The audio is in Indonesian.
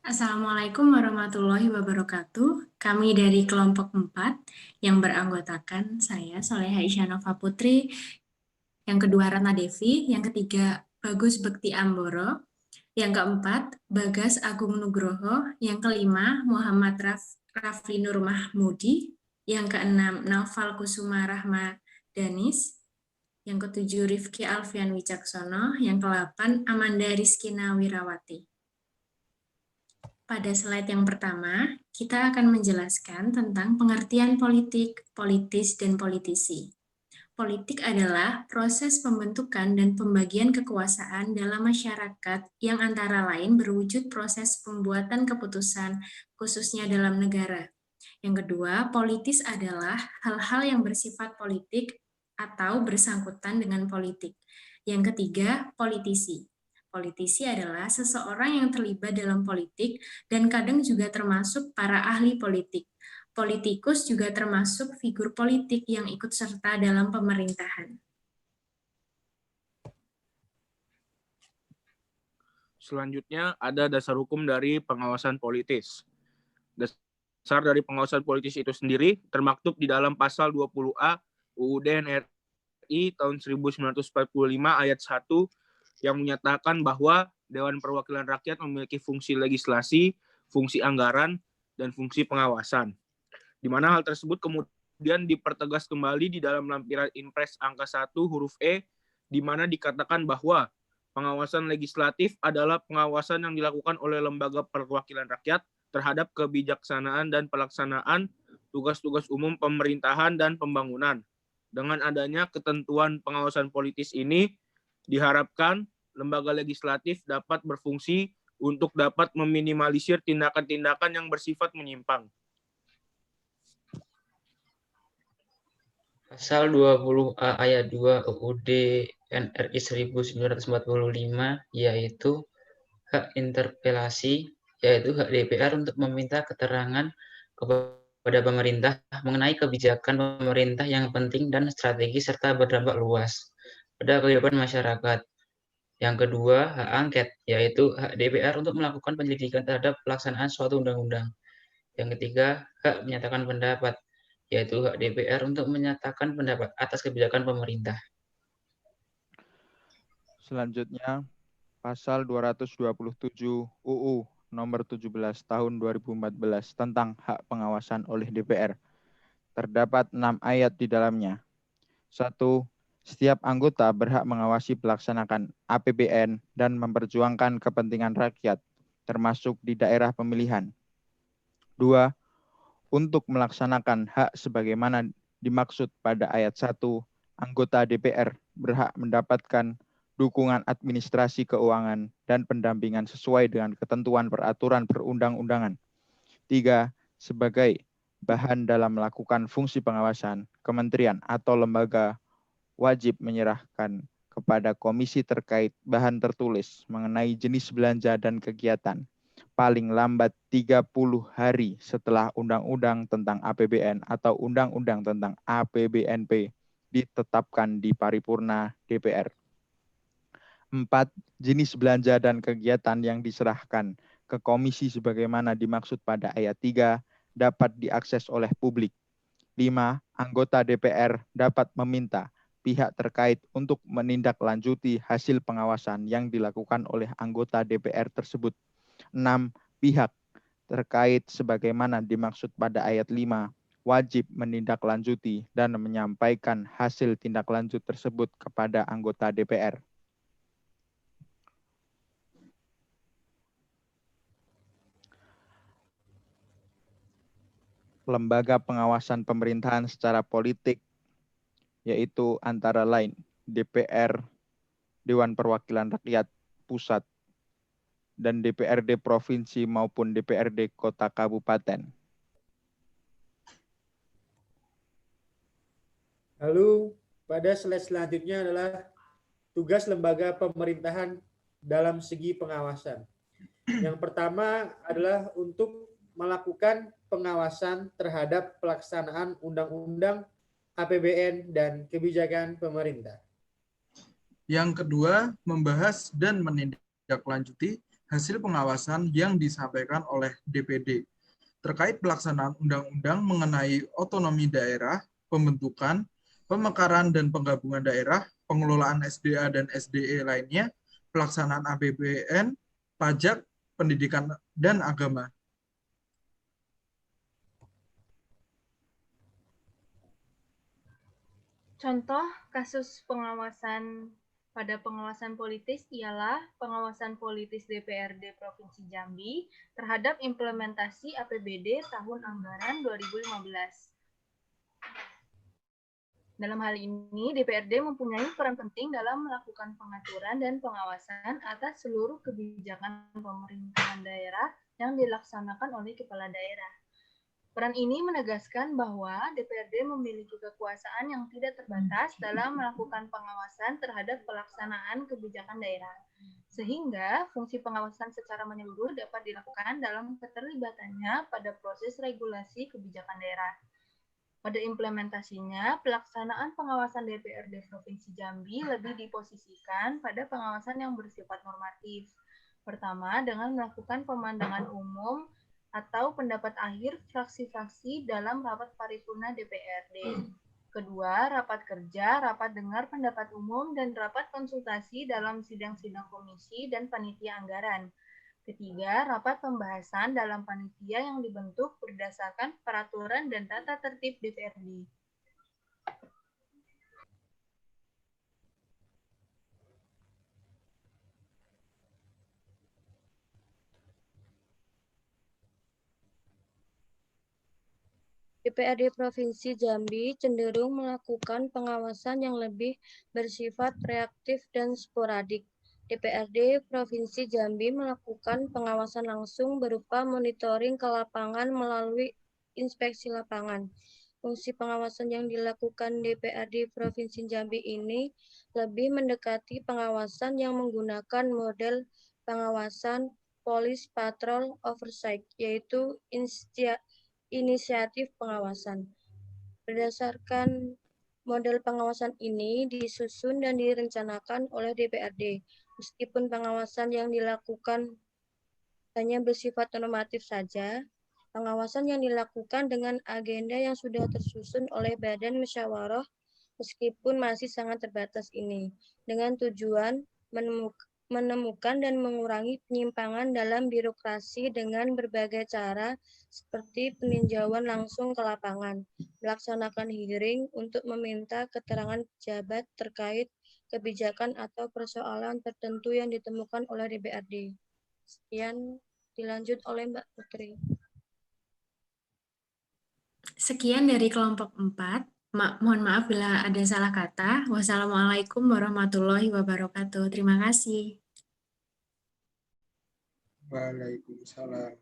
Assalamualaikum warahmatullahi wabarakatuh. Kami dari kelompok 4 yang beranggotakan saya, Soleha Isyanova Putri, yang kedua Ratna Devi, yang ketiga Bagus Bekti Amboro, yang keempat Bagas Agung Nugroho, yang kelima Muhammad Rafli Nur Mahmudi, yang keenam Naufal Kusuma Rahma Danis, yang ketujuh Rifki Alfian Wicaksono, yang kedelapan Amanda Rizkina Wirawati. Pada slide yang pertama, kita akan menjelaskan tentang pengertian politik, politis, dan politisi. Politik adalah proses pembentukan dan pembagian kekuasaan dalam masyarakat yang antara lain berwujud proses pembuatan keputusan, khususnya dalam negara. Yang kedua, politis adalah hal-hal yang bersifat politik atau bersangkutan dengan politik. Yang ketiga, politisi. Politisi adalah seseorang yang terlibat dalam politik dan kadang juga termasuk para ahli politik. Politikus juga termasuk figur politik yang ikut serta dalam pemerintahan. Selanjutnya ada dasar hukum dari pengawasan politis. Dasar dari pengawasan politis itu sendiri termaktub di dalam pasal 20A UUD NRI tahun 1945 ayat 1 yang menyatakan bahwa Dewan Perwakilan Rakyat memiliki fungsi legislasi, fungsi anggaran, dan fungsi pengawasan. Di mana hal tersebut kemudian dipertegas kembali di dalam lampiran Inpres angka 1 huruf E, di mana dikatakan bahwa pengawasan legislatif adalah pengawasan yang dilakukan oleh lembaga perwakilan rakyat terhadap kebijaksanaan dan pelaksanaan tugas-tugas umum pemerintahan dan pembangunan. Dengan adanya ketentuan pengawasan politis ini, diharapkan lembaga legislatif dapat berfungsi untuk dapat meminimalisir tindakan-tindakan yang bersifat menyimpang. Pasal 20A ayat 2 UUD NRI 1945 yaitu hak interpelasi, yaitu hak DPR untuk meminta keterangan kepada pemerintah mengenai kebijakan pemerintah yang penting dan strategis serta berdampak luas pada kehidupan masyarakat. Yang kedua, hak angket, yaitu hak DPR untuk melakukan penyelidikan terhadap pelaksanaan suatu undang-undang. Yang ketiga, hak menyatakan pendapat, yaitu hak DPR untuk menyatakan pendapat atas kebijakan pemerintah. Selanjutnya, Pasal 227 UU Nomor 17 Tahun 2014 tentang hak pengawasan oleh DPR. Terdapat 6 ayat di dalamnya. 1. Setiap anggota berhak mengawasi pelaksanaan APBN dan memperjuangkan kepentingan rakyat, termasuk di daerah pemilihan. 2. Untuk melaksanakan hak sebagaimana dimaksud pada ayat 1, anggota DPR berhak mendapatkan dukungan administrasi keuangan dan pendampingan sesuai dengan ketentuan peraturan perundang-undangan. 3. Sebagai bahan dalam melakukan fungsi pengawasan, kementerian atau lembaga wajib menyerahkan kepada komisi terkait bahan tertulis mengenai jenis belanja dan kegiatan paling lambat 30 hari setelah Undang-Undang tentang APBN atau Undang-Undang tentang APBNP ditetapkan di paripurna DPR. 4. Jenis belanja dan kegiatan yang diserahkan ke komisi sebagaimana dimaksud pada ayat 3 dapat diakses oleh publik. 5. Anggota DPR dapat meminta pihak terkait untuk menindaklanjuti hasil pengawasan yang dilakukan oleh anggota DPR tersebut. 6. Pihak terkait sebagaimana dimaksud pada ayat 5 wajib menindaklanjuti dan menyampaikan hasil tindak lanjut tersebut kepada anggota DPR. Lembaga pengawasan pemerintahan secara politik yaitu antara lain DPR, Dewan Perwakilan Rakyat Pusat, dan DPRD Provinsi maupun DPRD Kota Kabupaten. Lalu pada slide selanjutnya adalah tugas lembaga pemerintahan dalam segi pengawasan. Yang pertama adalah untuk melakukan pengawasan terhadap pelaksanaan undang-undang APBN dan kebijakan pemerintah. Yang kedua, membahas dan menindaklanjuti hasil pengawasan yang disampaikan oleh DPD terkait pelaksanaan undang-undang mengenai otonomi daerah, pembentukan, pemekaran dan penggabungan daerah, pengelolaan SDA dan SDE lainnya, pelaksanaan APBN, pajak, pendidikan, dan agama. Contoh kasus pengawasan pada pengawasan politis ialah pengawasan politis DPRD Provinsi Jambi terhadap implementasi APBD tahun anggaran 2015. Dalam hal ini, DPRD mempunyai peran penting dalam melakukan pengaturan dan pengawasan atas seluruh kebijakan pemerintahan daerah yang dilaksanakan oleh kepala daerah. Peran ini menegaskan bahwa DPRD memiliki kekuasaan yang tidak terbatas dalam melakukan pengawasan terhadap pelaksanaan kebijakan daerah, sehingga fungsi pengawasan secara menyeluruh dapat dilakukan dalam keterlibatannya pada proses regulasi kebijakan daerah. Pada implementasinya, pelaksanaan pengawasan DPRD Provinsi Jambi lebih diposisikan pada pengawasan yang bersifat normatif. Pertama, dengan melakukan pemandangan umum atau pendapat akhir fraksi-fraksi dalam rapat paripurna DPRD. Kedua, rapat kerja, rapat dengar pendapat umum, dan rapat konsultasi dalam sidang-sidang komisi dan panitia anggaran. Ketiga, rapat pembahasan dalam panitia yang dibentuk berdasarkan peraturan dan tata tertib DPRD. DPRD Provinsi Jambi cenderung melakukan pengawasan yang lebih bersifat reaktif dan sporadik. DPRD Provinsi Jambi melakukan pengawasan langsung berupa monitoring ke lapangan melalui inspeksi lapangan. Fungsi pengawasan yang dilakukan DPRD Provinsi Jambi ini lebih mendekati pengawasan yang menggunakan model pengawasan Police Patrol Oversight, yaitu inisiatif pengawasan. Berdasarkan model pengawasan ini disusun dan direncanakan oleh DPRD. Meskipun pengawasan yang dilakukan hanya bersifat normatif saja, pengawasan yang dilakukan dengan agenda yang sudah tersusun oleh Badan Musyawarah meskipun masih sangat terbatas ini, dengan tujuan menemukan dan mengurangi penyimpangan dalam birokrasi dengan berbagai cara seperti peninjauan langsung ke lapangan, melaksanakan hearing untuk meminta keterangan pejabat terkait kebijakan atau persoalan tertentu yang ditemukan oleh DPRD. Sekian dilanjut oleh Mbak Putri. Sekian dari kelompok 4. Mohon maaf bila ada salah kata. Wassalamualaikum warahmatullahi wabarakatuh. Terima kasih. Waalaikumsalam.